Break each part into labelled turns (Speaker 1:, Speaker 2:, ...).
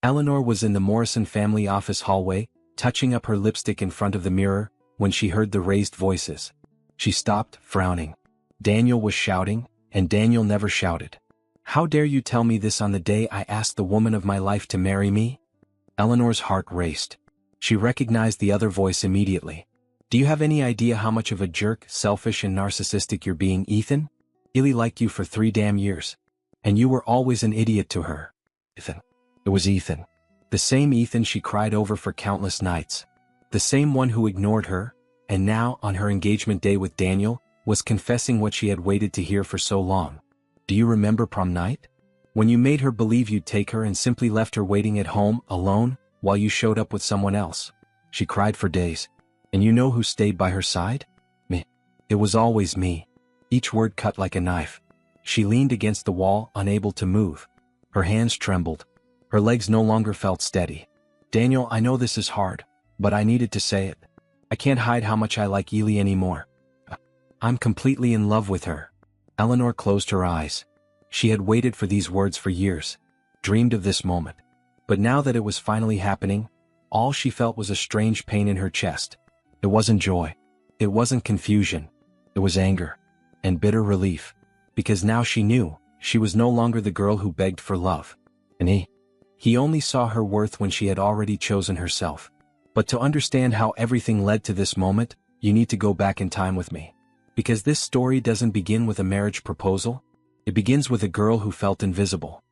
Speaker 1: Eleanor was in the Morrison family office hallway, touching up her lipstick in front of the mirror, when she heard the raised voices. She stopped, frowning. Daniel was shouting, and Daniel never shouted. "How dare you tell me this on the day I asked the woman of my life to marry me?" Eleanor's heart raced. She recognized the other voice immediately. "Do you have any idea how much of a jerk, selfish and narcissistic you're being, Ethan? Illy liked you for 3 damn years. And you were always an idiot to her." Ethan. It was Ethan. The same Ethan she cried over for countless nights. The same one who ignored her, and now, on her engagement day with Daniel, was confessing what she had waited to hear for so long. "Do you remember prom night? When you made her believe you'd take her and simply left her waiting at home, alone, while you showed up with someone else?" She cried for days. "And you know who stayed by her side? Me. It was always me." Each word cut like a knife. She leaned against the wall, unable to move. Her hands trembled. Her legs no longer felt steady. "Daniel, I know this is hard, but I needed to say it. I can't hide how much I like Ely anymore. I'm completely in love with her." Eleanor closed her eyes. She had waited for these words for years, dreamed of this moment. But now that it was finally happening, all she felt was a strange pain in her chest. It wasn't joy. It wasn't confusion. It was anger. And bitter relief. Because now she knew, she was no longer the girl who begged for love. And he only saw her worth when she had already chosen herself. But to understand how everything led to this moment, you need to go back in time with me. Because this story doesn't begin with a marriage proposal. It begins with a girl who felt invisible.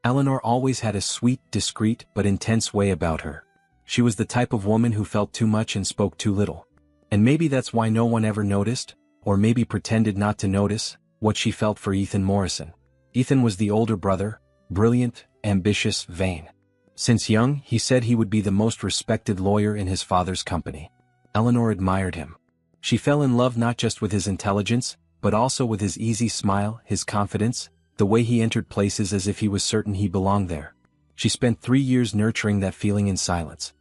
Speaker 1: Eleanor always had a sweet, discreet, but intense way about her. She was the type of woman who felt too much and spoke too little. And maybe that's why no one ever noticed, or maybe pretended not to notice, what she felt for Ethan Morrison. Ethan was the older brother, brilliant, ambitious, vain. Since young, he said he would be the most respected lawyer in his father's company. Eleanor admired him. She fell in love not just with his intelligence, but also with his easy smile, his confidence, the way he entered places as if he was certain he belonged there. She spent 3 years nurturing that feeling in silence.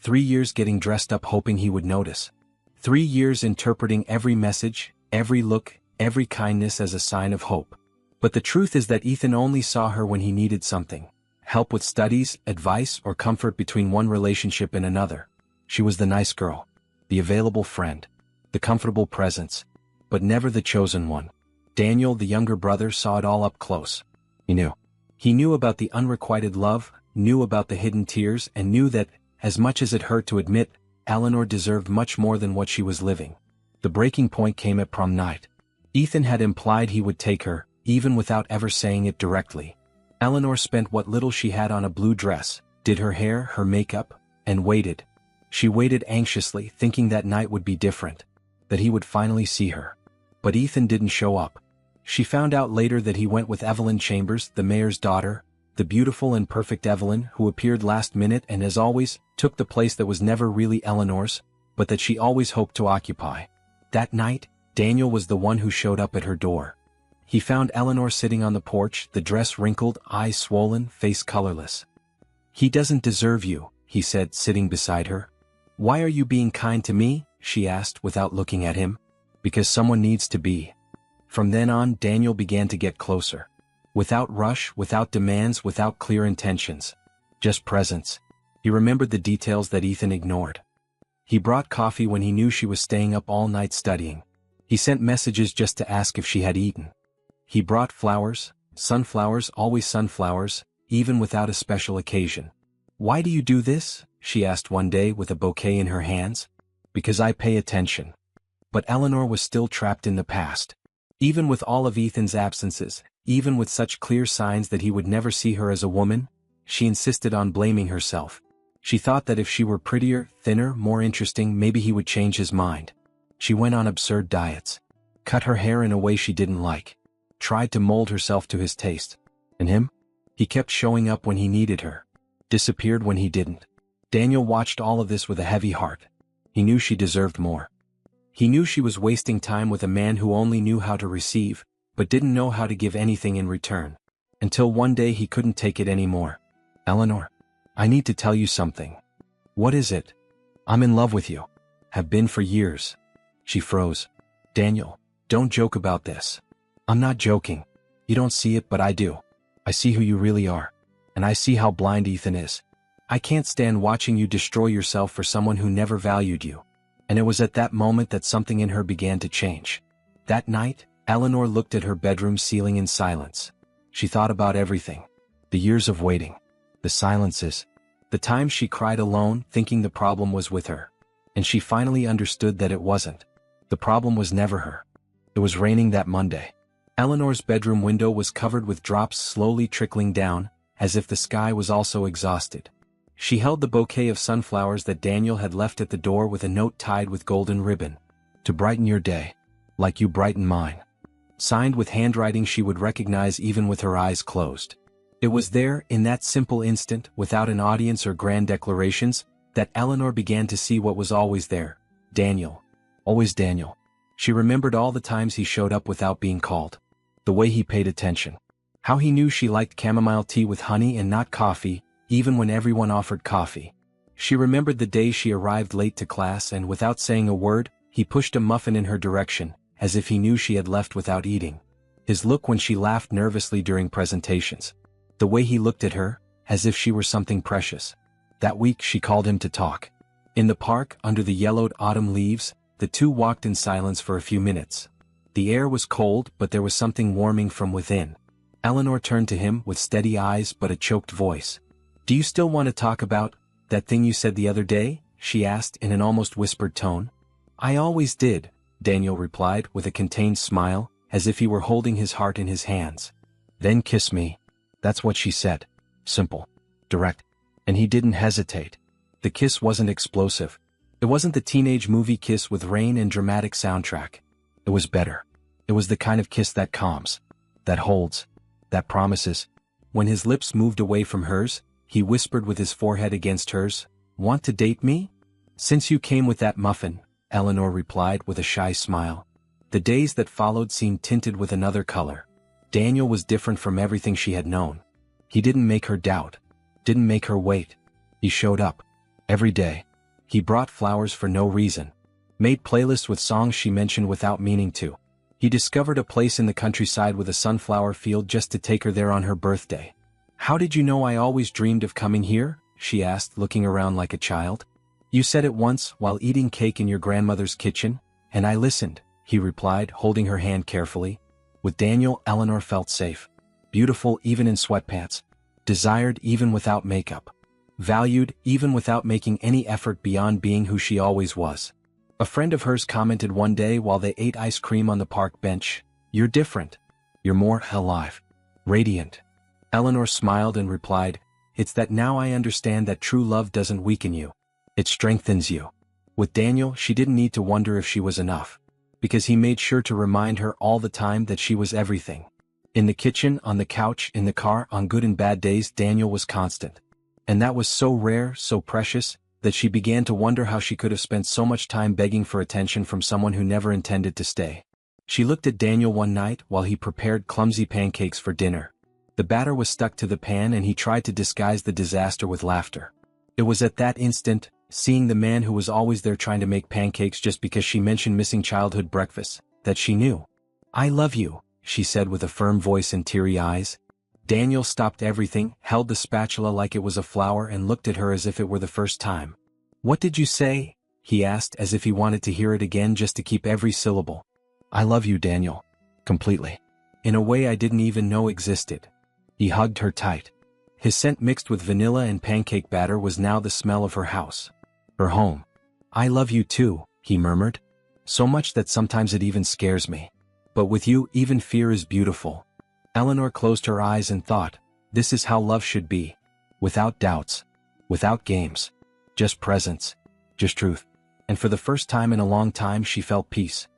Speaker 1: 3 years getting dressed up hoping he would notice. 3 years interpreting every message, every look, every kindness as a sign of hope. But the truth is that Ethan only saw her when he needed something. Help with studies, advice, or comfort between one relationship and another. She was the nice girl. The available friend. The comfortable presence. But never the chosen one. Daniel, the younger brother, saw it all up close. He knew. He knew about the unrequited love, knew about the hidden tears, and knew that, as much as it hurt to admit, Eleanor deserved much more than what she was living. The breaking point came at prom night. Ethan had implied he would take her, even without ever saying it directly. Eleanor spent what little she had on a blue dress, did her hair, her makeup, and waited. She waited anxiously, thinking that night would be different, that he would finally see her. But Ethan didn't show up. She found out later that he went with Evelyn Chambers, the mayor's daughter, the beautiful and perfect Evelyn, who appeared last minute and, as always, took the place that was never really Eleanor's, but that she always hoped to occupy. That night, Daniel was the one who showed up at her door. He found Eleanor sitting on the porch, the dress wrinkled, eyes swollen, face colorless. "He doesn't deserve you," he said, sitting beside her. "Why are you being kind to me?" she asked without looking at him. "Because someone needs to be." From then on, Daniel began to get closer. Without rush, without demands, without clear intentions. Just presence. He remembered the details that Ethan ignored. He brought coffee when he knew she was staying up all night studying. He sent messages just to ask if she had eaten. He brought flowers, sunflowers, always sunflowers, even without a special occasion. "Why do you do this?" she asked one day with a bouquet in her hands. "Because I pay attention." But Eleanor was still trapped in the past. Even with all of Ethan's absences, even with such clear signs that he would never see her as a woman, she insisted on blaming herself. She thought that if she were prettier, thinner, more interesting, maybe he would change his mind. She went on absurd diets. Cut her hair in a way she didn't like. Tried to mold herself to his taste. And him? He kept showing up when he needed her. Disappeared when he didn't. Daniel watched all of this with a heavy heart. He knew she deserved more. He knew she was wasting time with a man who only knew how to receive, but didn't know how to give anything in return. Until one day he couldn't take it anymore. "Eleanor, I need to tell you something." "What is it?" "I'm in love with you. Have been for years." She froze. "Daniel, don't joke about this." "I'm not joking. You don't see it, but I do. I see who you really are. And I see how blind Ethan is. I can't stand watching you destroy yourself for someone who never valued you. And it was at that moment that something in her began to change. That night, Eleanor looked at her bedroom ceiling in silence. She thought about everything. The years of waiting. The silences. The times she cried alone, thinking the problem was with her. And she finally understood that it wasn't. The problem was never her. It was raining that Monday. Eleanor's bedroom window was covered with drops slowly trickling down, as if the sky was also exhausted. She held the bouquet of sunflowers that Daniel had left at the door with a note tied with golden ribbon. To brighten your day. Like you brighten mine. Signed with handwriting she would recognize even with her eyes closed. It was there, in that simple instant, without an audience or grand declarations, that Eleanor began to see what was always there. Daniel. Always Daniel. She remembered all the times he showed up without being called. The way he paid attention. How he knew she liked chamomile tea with honey and not coffee, even when everyone offered coffee. She remembered the day she arrived late to class and without saying a word, he pushed a muffin in her direction, as if he knew she had left without eating. His look when she laughed nervously during presentations. The way he looked at her, as if she were something precious. That week she called him to talk. In the park, under the yellowed autumn leaves, the two walked in silence for a few minutes. The air was cold, but there was something warming from within. Eleanor turned to him with steady eyes but a choked voice. "Do you still want to talk about that thing you said the other day?" she asked in an almost whispered tone. "I always did," Daniel replied with a contained smile, as if he were holding his heart in his hands. "Then kiss me." That's what she said. Simple. Direct. And he didn't hesitate. The kiss wasn't explosive. It wasn't the teenage movie kiss with rain and dramatic soundtrack. It was better. It was the kind of kiss that calms. That holds. That promises. When his lips moved away from hers, he whispered with his forehead against hers, "Want to date me?" "Since you came with that muffin," Eleanor replied with a shy smile. The days that followed seemed tinted with another color. Daniel was different from everything she had known. He didn't make her doubt. Didn't make her wait. He showed up. Every day. He brought flowers for no reason. Made playlists with songs she mentioned without meaning to. He discovered a place in the countryside with a sunflower field just to take her there on her birthday. "How did you know I always dreamed of coming here?" she asked, looking around like a child. "You said it once, while eating cake in your grandmother's kitchen, and I listened," he replied, holding her hand carefully. With Daniel, Eleanor felt safe. Beautiful even in sweatpants. Desired even without makeup. Valued even without making any effort beyond being who she always was. A friend of hers commented one day while they ate ice cream on the park bench, "You're different. You're more alive. Radiant." Eleanor smiled and replied, "It's that now I understand that true love doesn't weaken you. It strengthens you." With Daniel, she didn't need to wonder if she was enough. Because he made sure to remind her all the time that she was everything. In the kitchen, on the couch, in the car, on good and bad days, Daniel was constant. And that was so rare, so precious, that she began to wonder how she could have spent so much time begging for attention from someone who never intended to stay. She looked at Daniel one night while he prepared clumsy pancakes for dinner. The batter was stuck to the pan and he tried to disguise the disaster with laughter. It was at that instant, seeing the man who was always there trying to make pancakes just because she mentioned missing childhood breakfast, that she knew. "I love you," she said with a firm voice and teary eyes. Daniel stopped everything, held the spatula like it was a flower and looked at her as if it were the first time. "What did you say?" he asked as if he wanted to hear it again just to keep every syllable. "I love you, Daniel. Completely. In a way I didn't even know existed." He hugged her tight. His scent mixed with vanilla and pancake batter was now the smell of her house. Her home. "I love you too," he murmured. "So much that sometimes it even scares me. But with you, even fear is beautiful." Eleanor closed her eyes and thought, this is how love should be. Without doubts. Without games. Just presence. Just truth. And for the first time in a long time she felt peace.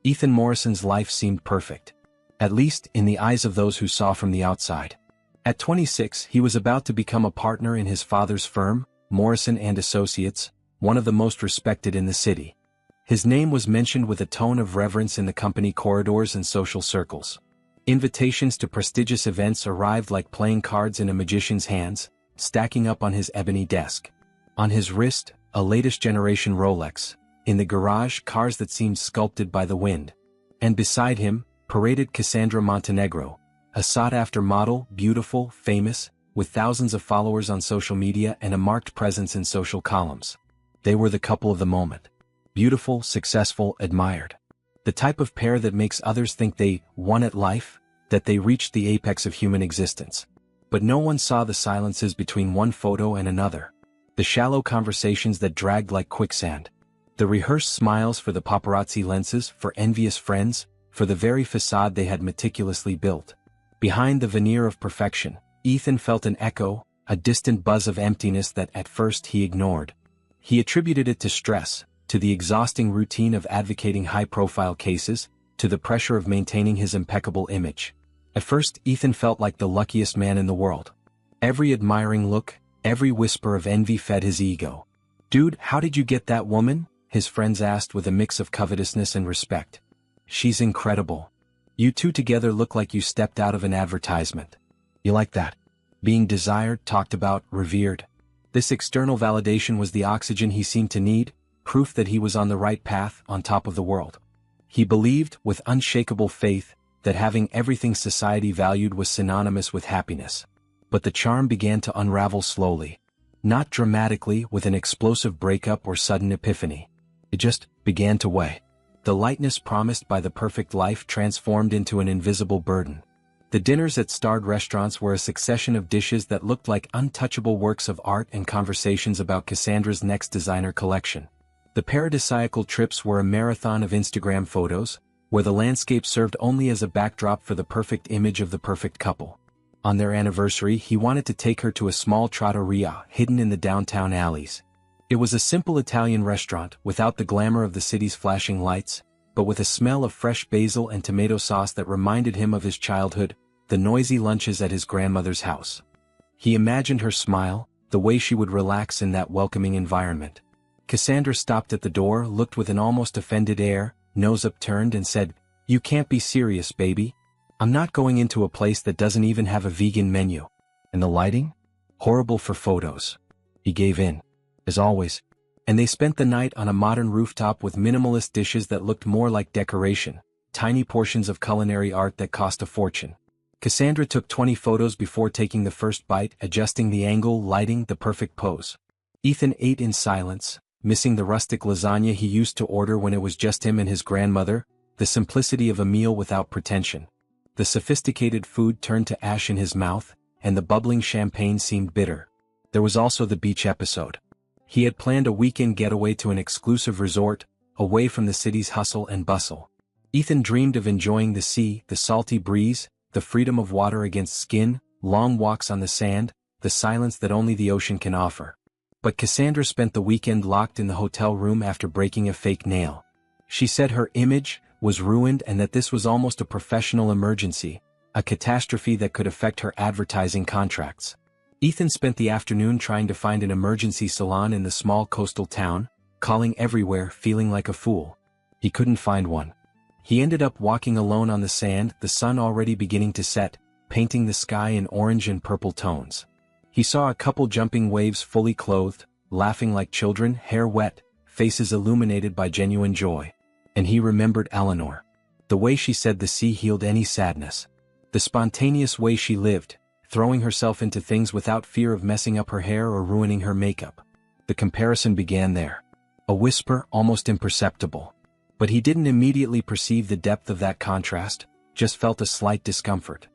Speaker 1: Ethan Morrison's life seemed perfect. At least, in the eyes of those who saw from the outside. At 26, he was about to become a partner in his father's firm, Morrison and Associates, one of the most respected in the city. His name was mentioned with a tone of reverence in the company corridors and social circles. Invitations to prestigious events arrived like playing cards in a magician's hands, stacking up on his ebony desk. On his wrist, a latest generation Rolex. In the garage, cars that seemed sculpted by the wind. And beside him, paraded Cassandra Montenegro, a sought-after model, beautiful, famous, with thousands of followers on social media and a marked presence in social columns. They were the couple of the moment. Beautiful, successful, admired. The type of pair that makes others think they won at life, that they reached the apex of human existence. But no one saw the silences between one photo and another. The shallow conversations that dragged like quicksand. The rehearsed smiles for the paparazzi lenses, for envious friends, for the very facade they had meticulously built. Behind the veneer of perfection, Ethan felt an echo, a distant buzz of emptiness that at first he ignored. He attributed it to stress, to the exhausting routine of advocating high-profile cases, to the pressure of maintaining his impeccable image. At first, Ethan felt like the luckiest man in the world. Every admiring look, every whisper of envy fed his ego. "Dude, how did you get that woman?" his friends asked with a mix of covetousness and respect. "She's incredible. You two together look like you stepped out of an advertisement. You like that? Being desired, talked about, revered." This external validation was the oxygen he seemed to need, proof that he was on the right path, on top of the world. He believed, with unshakable faith, that having everything society valued was synonymous with happiness. But the charm began to unravel slowly. Not dramatically, with an explosive breakup or sudden epiphany. It just began to weigh. The lightness promised by the perfect life transformed into an invisible burden. The dinners at starred restaurants were a succession of dishes that looked like untouchable works of art and conversations about Cassandra's next designer collection. The paradisiacal trips were a marathon of Instagram photos, where the landscape served only as a backdrop for the perfect image of the perfect couple. On their anniversary, he wanted to take her to a small trattoria hidden in the downtown alleys. It was a simple Italian restaurant, without the glamour of the city's flashing lights, but with a smell of fresh basil and tomato sauce that reminded him of his childhood, the noisy lunches at his grandmother's house. He imagined her smile, the way she would relax in that welcoming environment. Cassandra stopped at the door, looked with an almost offended air, nose upturned, and said, "You can't be serious, baby. I'm not going into a place that doesn't even have a vegan menu." And the lighting? Horrible for photos. He gave in. As always. And they spent the night on a modern rooftop with minimalist dishes that looked more like decoration, tiny portions of culinary art that cost a fortune. Cassandra took 20 photos before taking the first bite, adjusting the angle, lighting, the perfect pose. Ethan ate in silence, missing the rustic lasagna he used to order when it was just him and his grandmother, the simplicity of a meal without pretension. The sophisticated food turned to ash in his mouth, and the bubbling champagne seemed bitter. There was also the beach episode. He had planned a weekend getaway to an exclusive resort, away from the city's hustle and bustle. Ethan dreamed of enjoying the sea, the salty breeze, the freedom of water against skin, long walks on the sand, the silence that only the ocean can offer. But Cassandra spent the weekend locked in the hotel room after breaking a fake nail. She said her image was ruined and that this was almost a professional emergency, a catastrophe that could affect her advertising contracts. Ethan spent the afternoon trying to find an emergency salon in the small coastal town, calling everywhere, feeling like a fool. He couldn't find one. He ended up walking alone on the sand, the sun already beginning to set, painting the sky in orange and purple tones. He saw a couple jumping waves fully clothed, laughing like children, hair wet, faces illuminated by genuine joy. And he remembered Eleanor. The way she said the sea healed any sadness. The spontaneous way she lived, throwing herself into things without fear of messing up her hair or ruining her makeup. The comparison began there. A whisper, almost imperceptible. But he didn't immediately perceive the depth of that contrast, just felt a slight discomfort.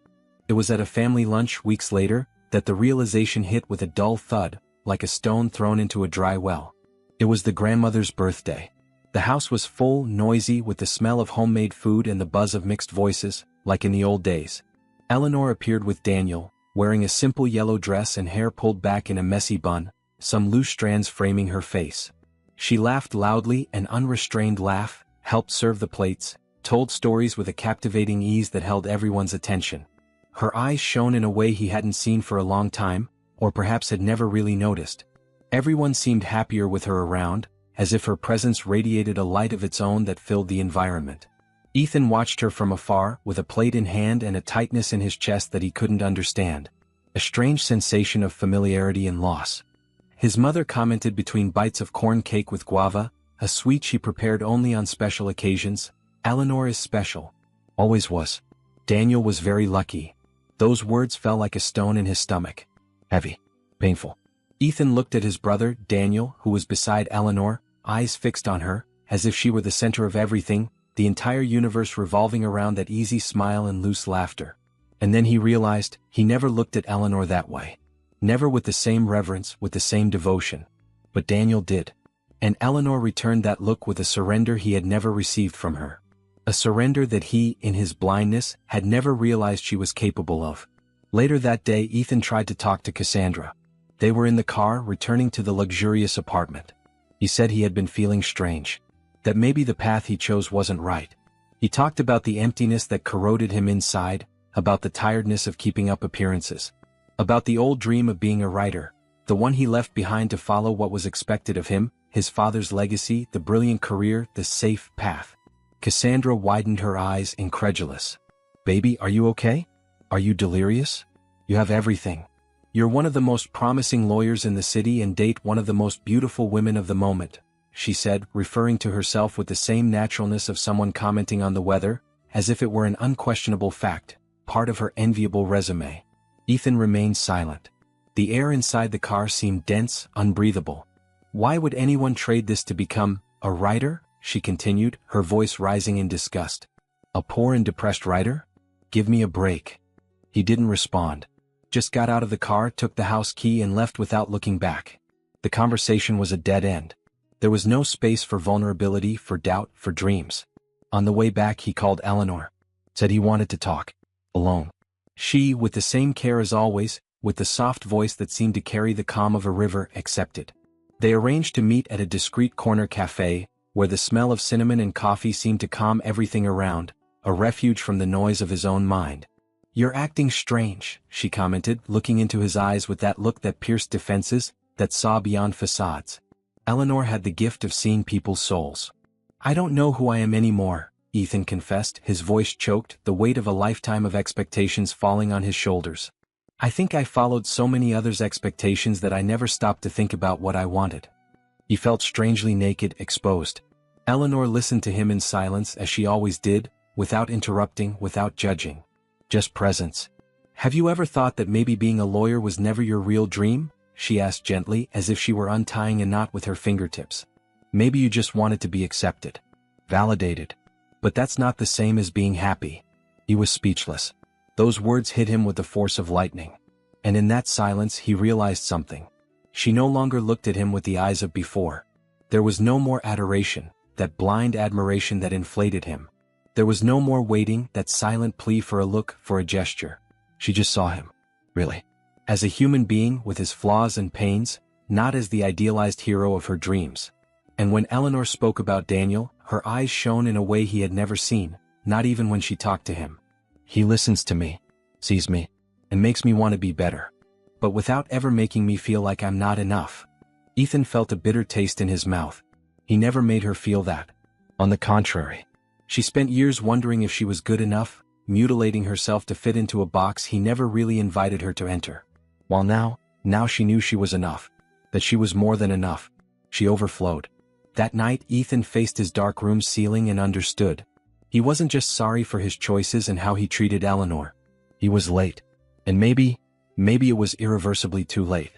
Speaker 1: It was at a family lunch weeks later that the realization hit with a dull thud, like a stone thrown into a dry well. It was the grandmother's birthday. The house was full, noisy, with the smell of homemade food and the buzz of mixed voices, like in the old days. Eleanor appeared with Daniel, wearing a simple yellow dress and hair pulled back in a messy bun, some loose strands framing her face. She laughed loudly, an unrestrained laugh, helped serve the plates, told stories with a captivating ease that held everyone's attention. Her eyes shone in a way he hadn't seen for a long time, or perhaps had never really noticed. Everyone seemed happier with her around, as if her presence radiated a light of its own that filled the environment. Ethan watched her from afar, with a plate in hand and a tightness in his chest that he couldn't understand. A strange sensation of familiarity and loss. His mother commented between bites of corn cake with guava, a sweet she prepared only on special occasions. "Eleanor is special. Always was. Daniel was very lucky." Those words fell like a stone in his stomach. Heavy. Painful. Ethan looked at his brother, Daniel, who was beside Eleanor, eyes fixed on her, as if she were the center of everything, the entire universe revolving around that easy smile and loose laughter. And then he realized, he never looked at Eleanor that way. Never with the same reverence, with the same devotion. But Daniel did. And Eleanor returned that look with a surrender he had never received from her. A surrender that he, in his blindness, had never realized she was capable of. Later that day, Ethan tried to talk to Cassandra. They were in the car, returning to the luxurious apartment. He said he had been feeling strange. That maybe the path he chose wasn't right. He talked about the emptiness that corroded him inside, about the tiredness of keeping up appearances. About the old dream of being a writer, the one he left behind to follow what was expected of him, his father's legacy, the brilliant career, the safe path. Cassandra widened her eyes, incredulous. Baby, are you okay? Are you delirious? You have everything. You're one of the most promising lawyers in the city and date one of the most beautiful women of the moment, she said, referring to herself with the same naturalness of someone commenting on the weather, as if it were an unquestionable fact, part of her enviable resume. Ethan remained silent. The air inside the car seemed dense, unbreathable. Why would anyone trade this to become a writer? She continued, her voice rising in disgust. A poor and depressed writer? Give me a break. He didn't respond. Just got out of the car, took the house key and left without looking back. The conversation was a dead end. There was no space for vulnerability, for doubt, for dreams. On the way back he called Eleanor. Said he wanted to talk. Alone. She, with the same care as always, with the soft voice that seemed to carry the calm of a river, accepted. They arranged to meet at a discreet corner cafe, where the smell of cinnamon and coffee seemed to calm everything around, a refuge from the noise of his own mind. You're acting strange, she commented, looking into his eyes with that look that pierced defenses, that saw beyond facades. Eleanor had the gift of seeing people's souls. I don't know who I am anymore, Ethan confessed, his voice choked, the weight of a lifetime of expectations falling on his shoulders. I think I followed so many others' expectations that I never stopped to think about what I wanted. He felt strangely naked, exposed. Eleanor listened to him in silence as she always did, without interrupting, without judging. Just presence. Have you ever thought that maybe being a lawyer was never your real dream? She asked gently, as if she were untying a knot with her fingertips. Maybe you just wanted to be accepted. Validated. But that's not the same as being happy. He was speechless. Those words hit him with the force of lightning. And in that silence he realized something. She no longer looked at him with the eyes of before. There was no more adoration, that blind admiration that inflated him. There was no more waiting, that silent plea for a look, for a gesture. She just saw him. Really. As a human being with his flaws and pains, not as the idealized hero of her dreams. And when Eleanor spoke about Daniel, her eyes shone in a way he had never seen, not even when she talked to him. He listens to me, sees me, and makes me want to be better. But without ever making me feel like I'm not enough. Ethan felt a bitter taste in his mouth. He never made her feel that. On the contrary. She spent years wondering if she was good enough, mutilating herself to fit into a box he never really invited her to enter. While now she knew she was enough. That she was more than enough. She overflowed. That night Ethan faced his dark room's ceiling and understood. He wasn't just sorry for his choices and how he treated Eleanor. He was late. And maybe it was irreversibly too late.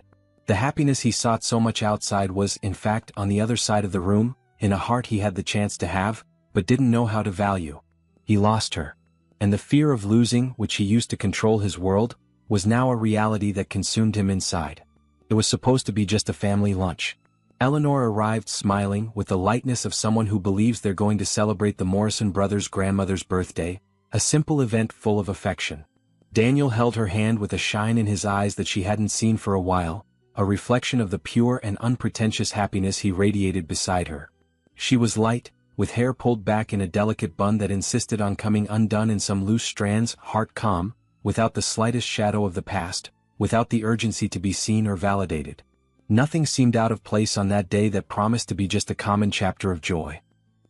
Speaker 1: The happiness he sought so much outside was, in fact, on the other side of the room, in a heart he had the chance to have, but didn't know how to value. He lost her. And the fear of losing, which he used to control his world, was now a reality that consumed him inside. It was supposed to be just a family lunch. Eleanor arrived smiling, with the lightness of someone who believes they're going to celebrate the Morrison brothers' grandmother's birthday, a simple event full of affection. Daniel held her hand with a shine in his eyes that she hadn't seen for a while, a reflection of the pure and unpretentious happiness he radiated beside her. She was light, with hair pulled back in a delicate bun that insisted on coming undone in some loose strands, heart calm, without the slightest shadow of the past, without the urgency to be seen or validated. Nothing seemed out of place on that day that promised to be just a common chapter of joy.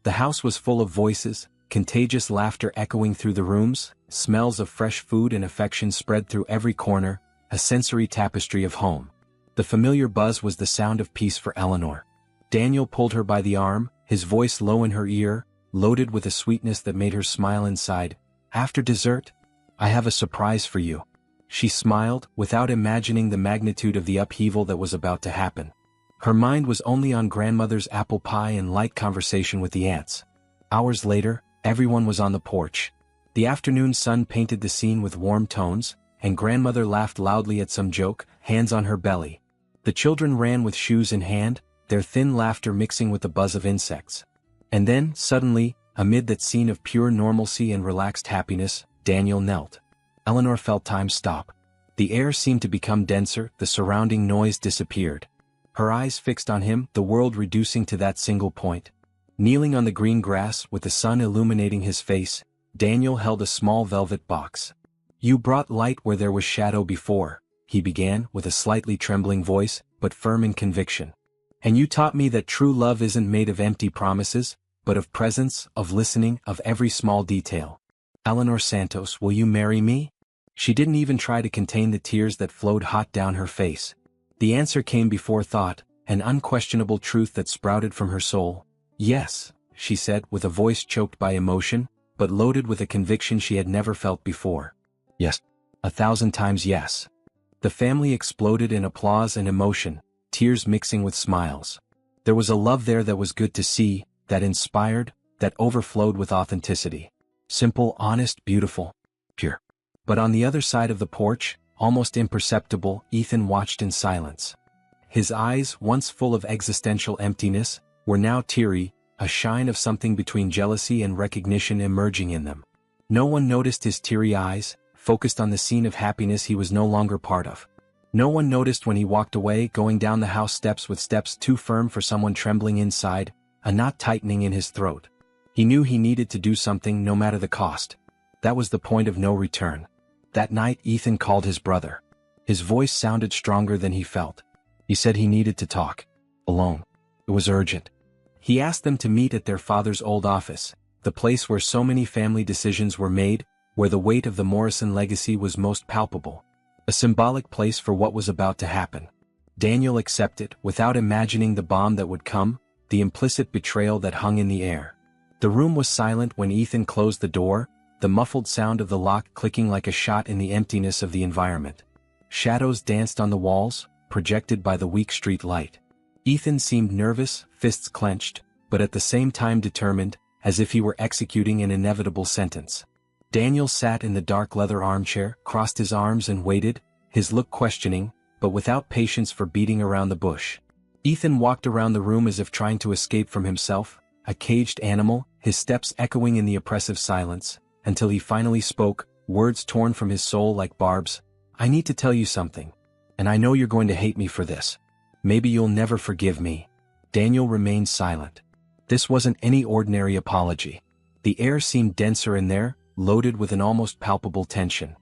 Speaker 1: The house was full of voices, contagious laughter echoing through the rooms, smells of fresh food and affection spread through every corner, a sensory tapestry of home. The familiar buzz was the sound of peace for Eleanor. Daniel pulled her by the arm, his voice low in her ear, loaded with a sweetness that made her smile inside. After dessert, I have a surprise for you. She smiled, without imagining the magnitude of the upheaval that was about to happen. Her mind was only on grandmother's apple pie and light conversation with the aunts. Hours later, everyone was on the porch. The afternoon sun painted the scene with warm tones, and grandmother laughed loudly at some joke, hands on her belly. The children ran with shoes in hand, their thin laughter mixing with the buzz of insects. And then, suddenly, amid that scene of pure normalcy and relaxed happiness, Daniel knelt. Eleanor felt time stop. The air seemed to become denser, the surrounding noise disappeared. Her eyes fixed on him, the world reducing to that single point. Kneeling on the green grass, with the sun illuminating his face, Daniel held a small velvet box. "You brought light where there was shadow before," he began, with a slightly trembling voice, but firm in conviction. "And you taught me that true love isn't made of empty promises, but of presence, of listening, of every small detail. Eleanor Santos, will you marry me?" She didn't even try to contain the tears that flowed hot down her face. The answer came before thought, an unquestionable truth that sprouted from her soul. "Yes," she said, with a voice choked by emotion, but loaded with a conviction she had never felt before. "Yes. 1,000 times yes." The family exploded in applause and emotion, tears mixing with smiles. There was a love there that was good to see, that inspired, that overflowed with authenticity. Simple, honest, beautiful, pure. But on the other side of the porch, almost imperceptible, Ethan watched in silence. His eyes, once full of existential emptiness, were now teary, a shine of something between jealousy and recognition emerging in them. No one noticed his teary eyes, focused on the scene of happiness he was no longer part of. No one noticed when he walked away, going down the house steps with steps too firm for someone trembling inside, a knot tightening in his throat. He knew he needed to do something no matter the cost. That was the point of no return. That night Ethan called his brother. His voice sounded stronger than he felt. He said he needed to talk. Alone. It was urgent. He asked them to meet at their father's old office, the place where so many family decisions were made, where the weight of the Morrison legacy was most palpable. A symbolic place for what was about to happen. Daniel accepted, without imagining the bomb that would come, the implicit betrayal that hung in the air. The room was silent when Ethan closed the door, the muffled sound of the lock clicking like a shot in the emptiness of the environment. Shadows danced on the walls, projected by the weak street light. Ethan seemed nervous, fists clenched, but at the same time determined, as if he were executing an inevitable sentence. Daniel sat in the dark leather armchair, crossed his arms and waited, his look questioning, but without patience for beating around the bush. Ethan walked around the room as if trying to escape from himself, a caged animal, his steps echoing in the oppressive silence, until he finally spoke, words torn from his soul like barbs. "I need to tell you something. And I know you're going to hate me for this. Maybe you'll never forgive me." Daniel remained silent. This wasn't any ordinary apology. The air seemed denser in there, loaded with an almost palpable tension.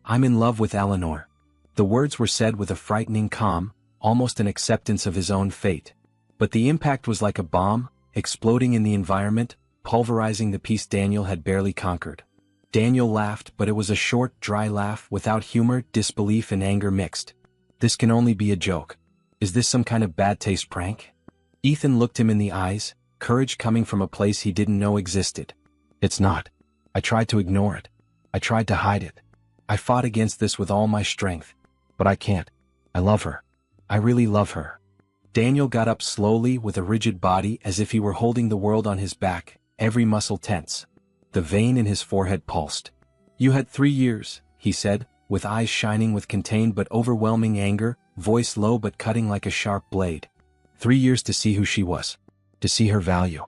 Speaker 1: "I'm in love with Eleanor." The words were said with a frightening calm, almost an acceptance of his own fate. But the impact was like a bomb, exploding in the environment, pulverizing the peace Daniel had barely conquered. Daniel laughed, but it was a short, dry laugh, without humor, disbelief and anger mixed. "This can only be a joke. Is this some kind of bad taste prank?" Ethan looked him in the eyes, courage coming from a place he didn't know existed. "It's not. I tried to ignore it. I tried to hide it. I fought against this with all my strength. But I can't. I love her. I really love her." Daniel got up slowly with a rigid body as if he were holding the world on his back, every muscle tense. The vein in his forehead pulsed. "You had 3 years," he said, with eyes shining with contained but overwhelming anger, voice low but cutting like a sharp blade. 3 years to see who she was. To see her value.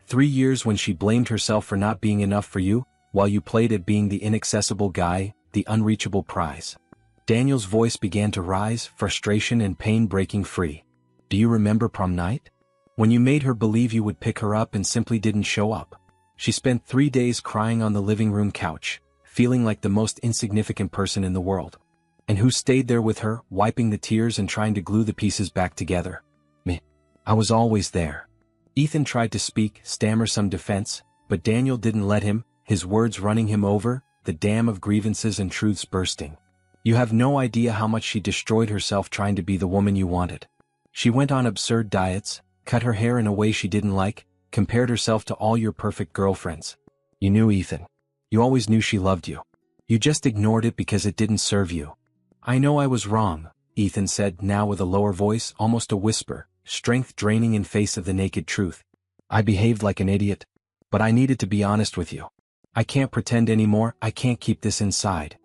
Speaker 1: 3 years when she blamed herself for not being enough for you, while you played at being the inaccessible guy, the unreachable prize. Daniel's voice began to rise, frustration and pain breaking free. "Do you remember prom night? When you made her believe you would pick her up and simply didn't show up? She spent 3 days crying on the living room couch, feeling like the most insignificant person in the world. And who stayed there with her, wiping the tears and trying to glue the pieces back together? Me. I was always there." Ethan tried to speak, stammer some defense, but Daniel didn't let him, his words running him over, the dam of grievances and truths bursting. "You have no idea how much she destroyed herself trying to be the woman you wanted. She went on absurd diets, cut her hair in a way she didn't like, compared herself to all your perfect girlfriends. You knew, Ethan. You always knew she loved you. You just ignored it because it didn't serve you. I know I was wrong, Ethan said, now with a lower voice, almost a whisper, strength draining in face of the naked truth. I behaved like an idiot. But I needed to be honest with you. I can't pretend anymore, I can't keep this inside.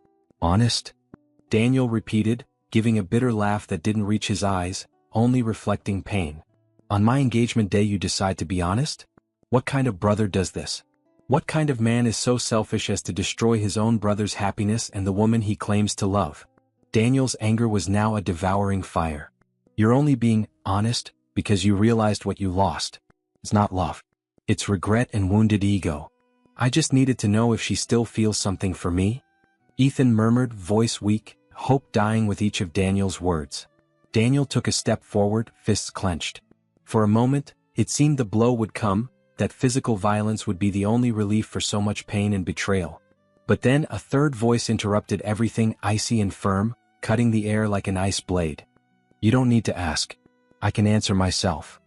Speaker 1: Honest? Daniel repeated, giving a bitter laugh that didn't reach his eyes, only reflecting pain. On my engagement day you decide to be honest? What kind of brother does this? What kind of man is so selfish as to destroy his own brother's happiness and the woman he claims to love? Daniel's anger was now a devouring fire. You're only being honest because you realized what you lost. It's not love. It's regret and wounded ego. I just needed to know if she still feels something for me. Ethan murmured, voice weak, hope dying with each of Daniel's words. Daniel took a step forward, fists clenched. For a moment, it seemed the blow would come, that physical violence would be the only relief for so much pain and betrayal. But then a third voice interrupted everything, icy and firm, cutting the air like an ice blade. You don't need to ask. I can answer myself.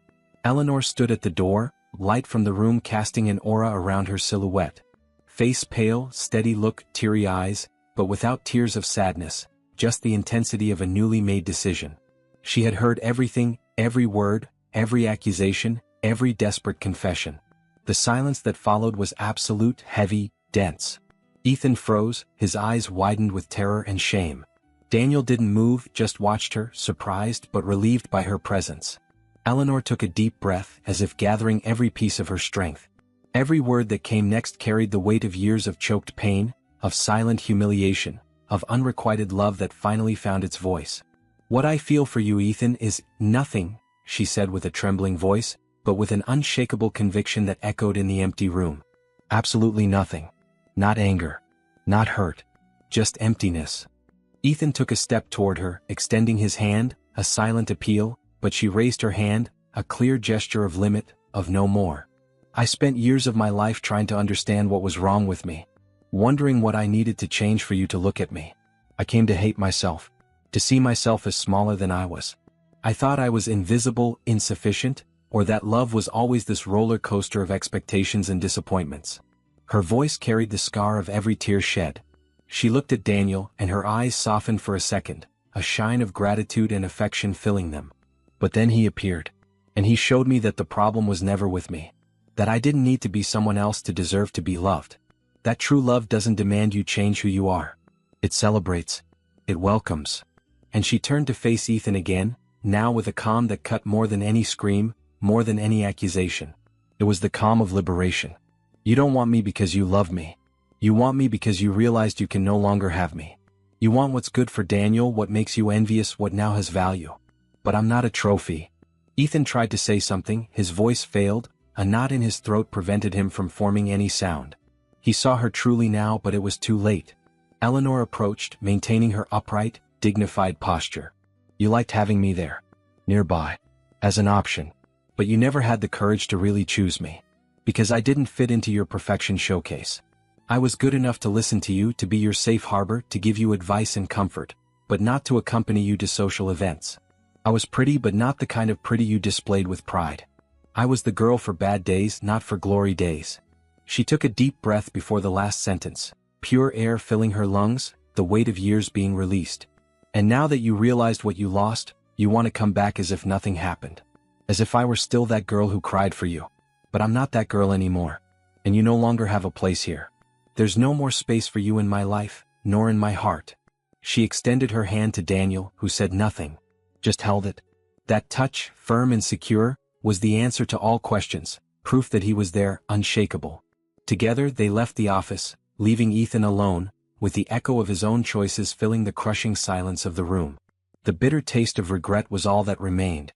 Speaker 1: Eleanor stood at the door, light from the room casting an aura around her silhouette. Face pale, steady look, teary eyes, but without tears of sadness, just the intensity of a newly made decision. She had heard everything, every word, every accusation, every desperate confession. The silence that followed was absolute, heavy, dense. Ethan froze, his eyes widened with terror and shame. Daniel didn't move, just watched her, surprised but relieved by her presence. Eleanor took a deep breath, as if gathering every piece of her strength. Every word that came next carried the weight of years of choked pain, of silent humiliation, of unrequited love that finally found its voice. What I feel for you, Ethan, is nothing, she said with a trembling voice, but with an unshakable conviction that echoed in the empty room. Absolutely nothing. Not anger. Not hurt. Just emptiness. Ethan took a step toward her, extending his hand, a silent appeal, but she raised her hand, a clear gesture of limit, of no more. I spent years of my life trying to understand what was wrong with me, wondering what I needed to change for you to look at me. I came to hate myself, to see myself as smaller than I was. I thought I was invisible, insufficient, or that love was always this roller coaster of expectations and disappointments. Her voice carried the scar of every tear shed. She looked at Daniel, and her eyes softened for a second, a shine of gratitude and affection filling them. But then he appeared, and he showed me that the problem was never with me, that I didn't need to be someone else to deserve to be loved. That true love doesn't demand you change who you are. It celebrates. It welcomes. And she turned to face Ethan again, now with a calm that cut more than any scream, more than any accusation. It was the calm of liberation. You don't want me because you love me. You want me because you realized you can no longer have me. You want what's good for Daniel, what makes you envious, what now has value. But I'm not a trophy. Ethan tried to say something, his voice failed, a knot in his throat prevented him from forming any sound. He saw her truly now, but it was too late. Eleanor approached, maintaining her upright, dignified posture. You liked having me there, nearby, as an option. But you never had the courage to really choose me. Because I didn't fit into your perfection showcase. I was good enough to listen to you, to be your safe harbor, to give you advice and comfort, but not to accompany you to social events. I was pretty, but not the kind of pretty you displayed with pride. I was the girl for bad days, not for glory days. She took a deep breath before the last sentence, pure air filling her lungs, the weight of years being released. And now that you realized what you lost, you want to come back as if nothing happened. As if I were still that girl who cried for you. But I'm not that girl anymore. And you no longer have a place here. There's no more space for you in my life, nor in my heart. She extended her hand to Daniel, who said nothing. Just held it. That touch, firm and secure, was the answer to all questions, proof that he was there, unshakable. Together they left the office, leaving Ethan alone, with the echo of his own choices filling the crushing silence of the room. The bitter taste of regret was all that remained.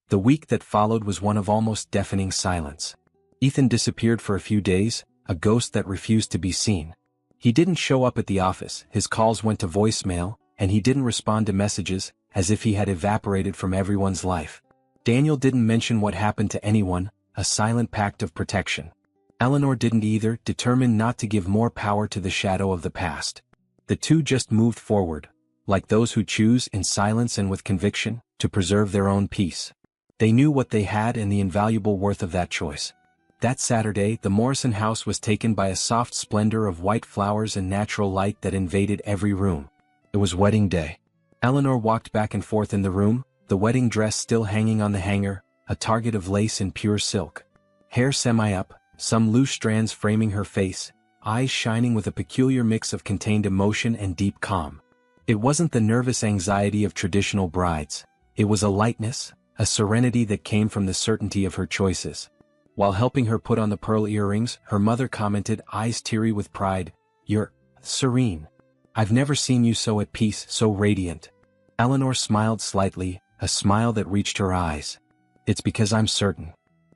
Speaker 1: The week that followed was one of almost deafening silence. Ethan disappeared for a few days, a ghost that refused to be seen. He didn't show up at the office, his calls went to voicemail, and he didn't respond to messages, as if he had evaporated from everyone's life. Daniel didn't mention what happened to anyone, a silent pact of protection. Eleanor didn't either, determined not to give more power to the shadow of the past. The two just moved forward, like those who choose, in silence and with conviction, to preserve their own peace. They knew what they had and the invaluable worth of that choice. That Saturday, the Morrison house was taken by a soft splendor of white flowers and natural light that invaded every room. It was wedding day. Eleanor walked back and forth in the room, the wedding dress still hanging on the hanger, a target of lace and pure silk. Hair semi-up, some loose strands framing her face, eyes shining with a peculiar mix of contained emotion and deep calm. It wasn't the nervous anxiety of traditional brides. It was a lightness, a serenity that came from the certainty of her choices. While helping her put on the pearl earrings, her mother commented, eyes teary with pride, "You're serene. I've never seen you so at peace, so radiant." Eleanor smiled slightly, a smile that reached her eyes. "It's because I'm certain.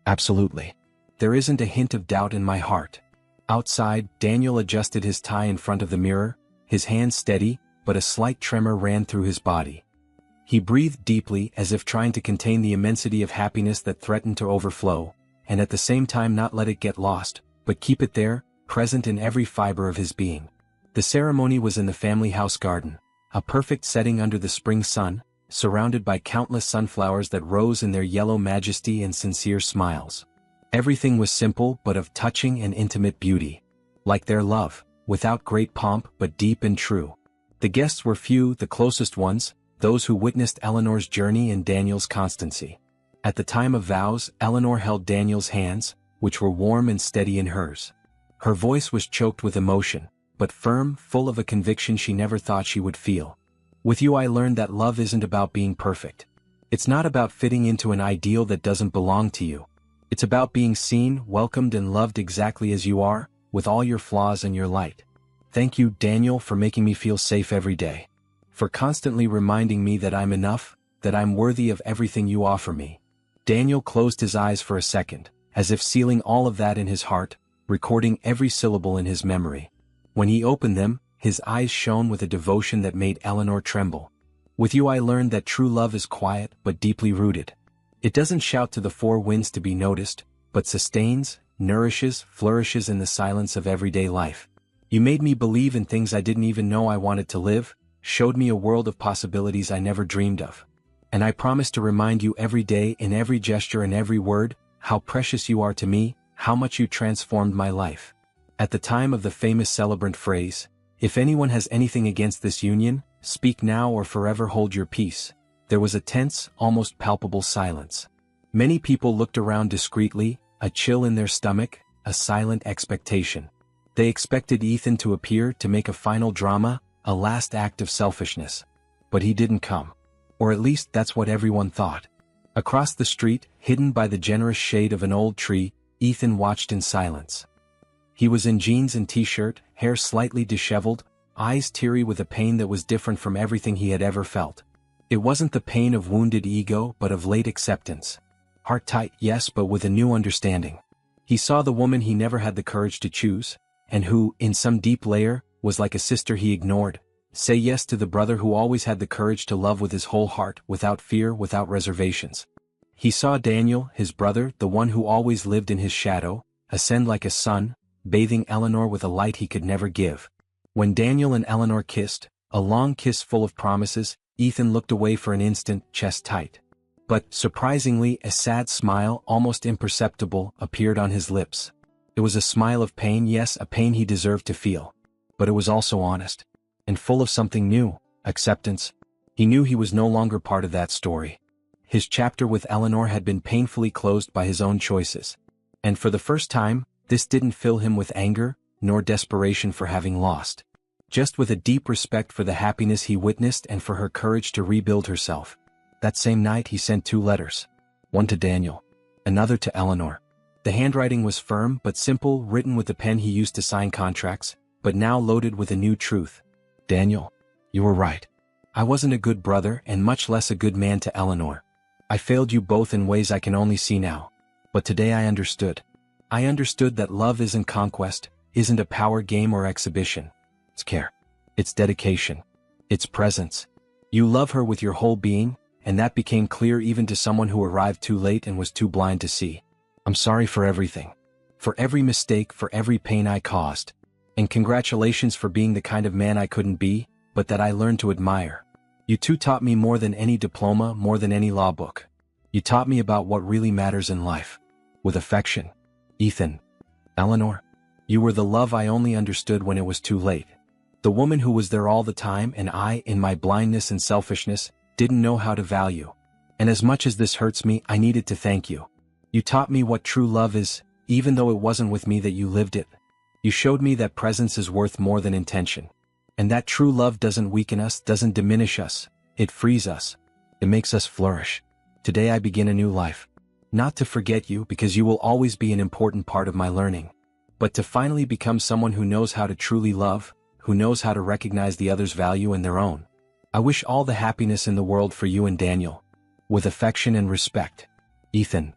Speaker 1: Absolutely. There isn't a hint of doubt in my heart." Outside, Daniel adjusted his tie in front of the mirror, his hands steady, but a slight tremor ran through his body. He breathed deeply, as if trying to contain the immensity of happiness that threatened to overflow, and at the same time not let it get lost, but keep it there, present in every fiber of his being. The ceremony was in the family house garden, a perfect setting under the spring sun, surrounded by countless sunflowers that rose in their yellow majesty and sincere smiles. Everything was simple but of touching and intimate beauty. Like their love, without great pomp but deep and true. The guests were few, the closest ones, those who witnessed Eleanor's journey and Daniel's constancy. At the time of vows, Eleanor held Daniel's hands, which were warm and steady in hers. Her voice was choked with emotion, but firm, full of a conviction she never thought she would feel. "With you I learned that love isn't about being perfect. It's not about fitting into an ideal that doesn't belong to you. It's about being seen, welcomed and loved exactly as you are, with all your flaws and your light. Thank you, Daniel, for making me feel safe every day. For constantly reminding me that I'm enough, that I'm worthy of everything you offer me." Daniel closed his eyes for a second, as if sealing all of that in his heart, recording every syllable in his memory. When he opened them, his eyes shone with a devotion that made Eleanor tremble. "With you I learned that true love is quiet but deeply rooted. It doesn't shout to the four winds to be noticed, but sustains, nourishes, flourishes in the silence of everyday life. You made me believe in things I didn't even know I wanted to live, showed me a world of possibilities I never dreamed of. And I promise to remind you every day in every gesture and every word, how precious you are to me, how much you transformed my life." At the time of the famous celebrant phrase, "If anyone has anything against this union, speak now or forever hold your peace," there was a tense, almost palpable silence. Many people looked around discreetly, a chill in their stomach, a silent expectation. They expected Ethan to appear to make a final drama, a last act of selfishness. But he didn't come. Or at least that's what everyone thought. Across the street, hidden by the generous shade of an old tree, Ethan watched in silence. He was in jeans and t-shirt, hair slightly disheveled, eyes teary with a pain that was different from everything he had ever felt. It wasn't the pain of wounded ego but of late acceptance. Heart tight, yes, but with a new understanding. He saw the woman he never had the courage to choose, and who, in some deep layer, was like a sister he ignored. Say yes to the brother who always had the courage to love with his whole heart, without fear, without reservations. He saw Daniel, his brother, the one who always lived in his shadow, ascend like a sun, bathing Eleanor with a light he could never give. When Daniel and Eleanor kissed, a long kiss full of promises, Ethan looked away for an instant, chest tight. But, surprisingly, a sad smile, almost imperceptible, appeared on his lips. It was a smile of pain, yes, a pain he deserved to feel. But it was also honest. And full of something new, acceptance. He knew he was no longer part of that story. His chapter with Eleanor had been painfully closed by his own choices. And for the first time, this didn't fill him with anger, nor desperation for having lost. Just with a deep respect for the happiness he witnessed and for her courage to rebuild herself. That same night he sent 2 letters. One to Daniel. Another to Eleanor. The handwriting was firm but simple, written with the pen he used to sign contracts, but now loaded with a new truth. "Daniel, you were right. I wasn't a good brother and much less a good man to Eleanor. I failed you both in ways I can only see now. But today I understood. I understood that love isn't conquest, isn't a power game or exhibition. It's care. It's dedication. It's presence. You love her with your whole being, and that became clear even to someone who arrived too late and was too blind to see. I'm sorry for everything. For every mistake, for every pain I caused. And congratulations for being the kind of man I couldn't be, but that I learned to admire. You two taught me more than any diploma, more than any law book. You taught me about what really matters in life. With affection. Ethan. Eleanor. You were the love I only understood when it was too late. The woman who was there all the time and I, in my blindness and selfishness, didn't know how to value. And as much as this hurts me, I needed to thank you. You taught me what true love is, even though it wasn't with me that you lived it. You showed me that presence is worth more than intention. And that true love doesn't weaken us, doesn't diminish us. It frees us. It makes us flourish. Today I begin a new life. Not to forget you because you will always be an important part of my learning. But to finally become someone who knows how to truly love, who knows how to recognize the other's value and their own. I wish all the happiness in the world for you and Daniel. With affection and respect. Ethan.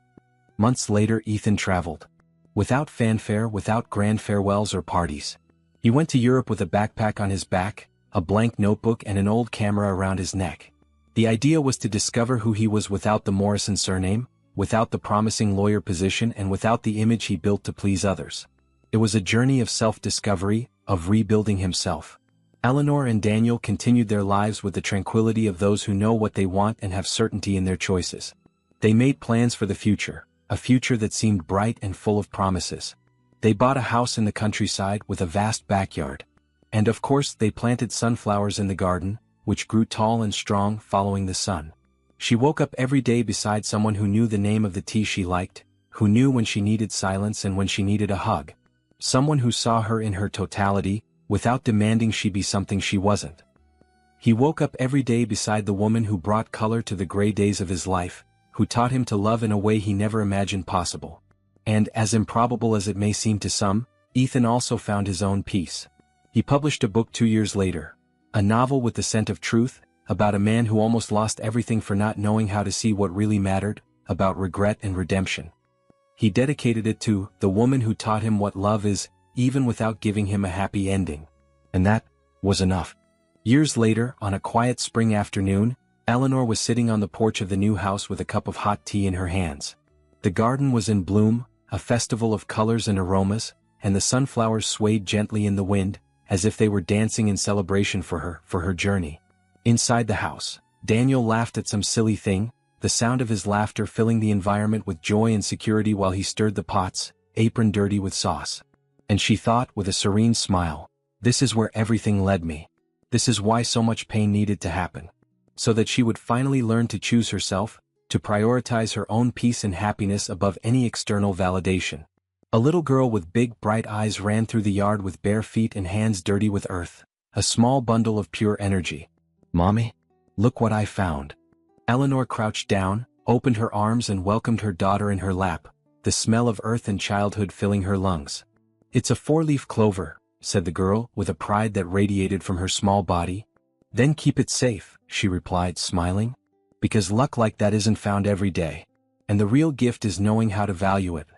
Speaker 1: Months later, Ethan traveled. Without fanfare, without grand farewells or parties. He went to Europe with a backpack on his back, a blank notebook and an old camera around his neck. The idea was to discover who he was without the Morrison surname, without the promising lawyer position and without the image he built to please others. It was a journey of self-discovery, of rebuilding himself. Eleanor and Daniel continued their lives with the tranquility of those who know what they want and have certainty in their choices. They made plans for the future, a future that seemed bright and full of promises. They bought a house in the countryside with a vast backyard. And of course they planted sunflowers in the garden, which grew tall and strong following the sun. She woke up every day beside someone who knew the name of the tea she liked, who knew when she needed silence and when she needed a hug. Someone who saw her in her totality, without demanding she be something she wasn't. He woke up every day beside the woman who brought color to the gray days of his life, who taught him to love in a way he never imagined possible. And, as improbable as it may seem to some, Ethan also found his own peace. He published a book 2 years later. A novel with the scent of truth, about a man who almost lost everything for not knowing how to see what really mattered, about regret and redemption. He dedicated it to the woman who taught him what love is, even without giving him a happy ending. And that was enough. Years later, on a quiet spring afternoon, Eleanor was sitting on the porch of the new house with a cup of hot tea in her hands. The garden was in bloom, a festival of colors and aromas, and the sunflowers swayed gently in the wind, as if they were dancing in celebration for her journey. Inside the house, Daniel laughed at some silly thing, the sound of his laughter filling the environment with joy and security while he stirred the pots, apron dirty with sauce. And she thought, with a serene smile, this is where everything led me. This is why so much pain needed to happen. So that she would finally learn to choose herself, to prioritize her own peace and happiness above any external validation. A little girl with big bright eyes ran through the yard with bare feet and hands dirty with earth, a small bundle of pure energy. Mommy? Look what I found. Eleanor crouched down, opened her arms and welcomed her daughter in her lap, the smell of earth and childhood filling her lungs. It's a 4-leaf clover, said the girl, with a pride that radiated from her small body. Then keep it safe, she replied, smiling. Because luck like that isn't found every day. And the real gift is knowing how to value it.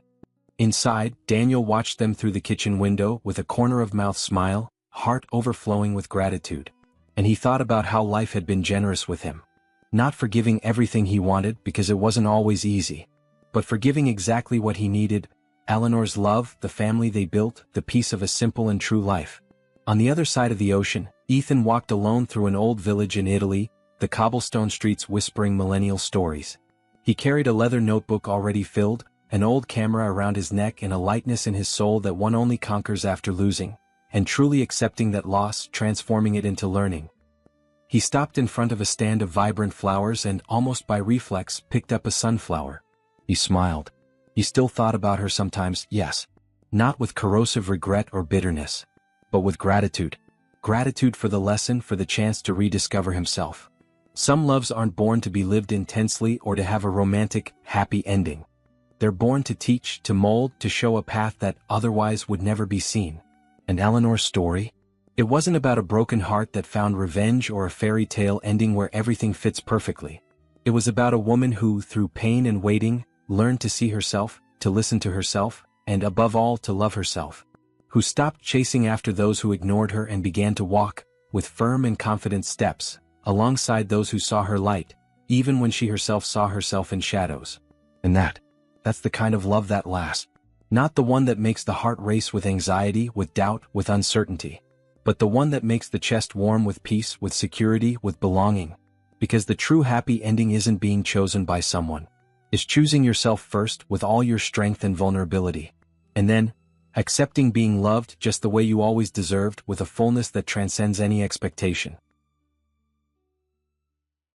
Speaker 1: Inside, Daniel watched them through the kitchen window with a corner-of-mouth smile, heart overflowing with gratitude. And he thought about how life had been generous with him. Not for giving everything he wanted because it wasn't always easy. But for giving exactly what he needed, Eleanor's love, the family they built, the peace of a simple and true life. On the other side of the ocean, Ethan walked alone through an old village in Italy, the cobblestone streets whispering millennial stories. He carried a leather notebook already filled, an old camera around his neck and a lightness in his soul that one only conquers after losing, and truly accepting that loss, transforming it into learning. He stopped in front of a stand of vibrant flowers and, almost by reflex, picked up a sunflower. He smiled. He still thought about her sometimes, yes. Not with corrosive regret or bitterness. But with gratitude. Gratitude for the lesson, for the chance to rediscover himself. Some loves aren't born to be lived intensely or to have a romantic, happy ending. They're born to teach, to mold, to show a path that otherwise would never be seen. And Eleanor's story? It wasn't about a broken heart that found revenge or a fairy tale ending where everything fits perfectly. It was about a woman who, through pain and waiting, learned to see herself, to listen to herself, and above all to love herself. Who stopped chasing after those who ignored her and began to walk, with firm and confident steps, alongside those who saw her light, even when she herself saw herself in shadows. And that's the kind of love that lasts. Not the one that makes the heart race with anxiety, with doubt, with uncertainty. But the one that makes the chest warm with peace, with security, with belonging. Because the true happy ending isn't being chosen by someone. It's choosing yourself first with all your strength and vulnerability. And then, Accepting being loved just the way you always deserved with a fullness that transcends any expectation.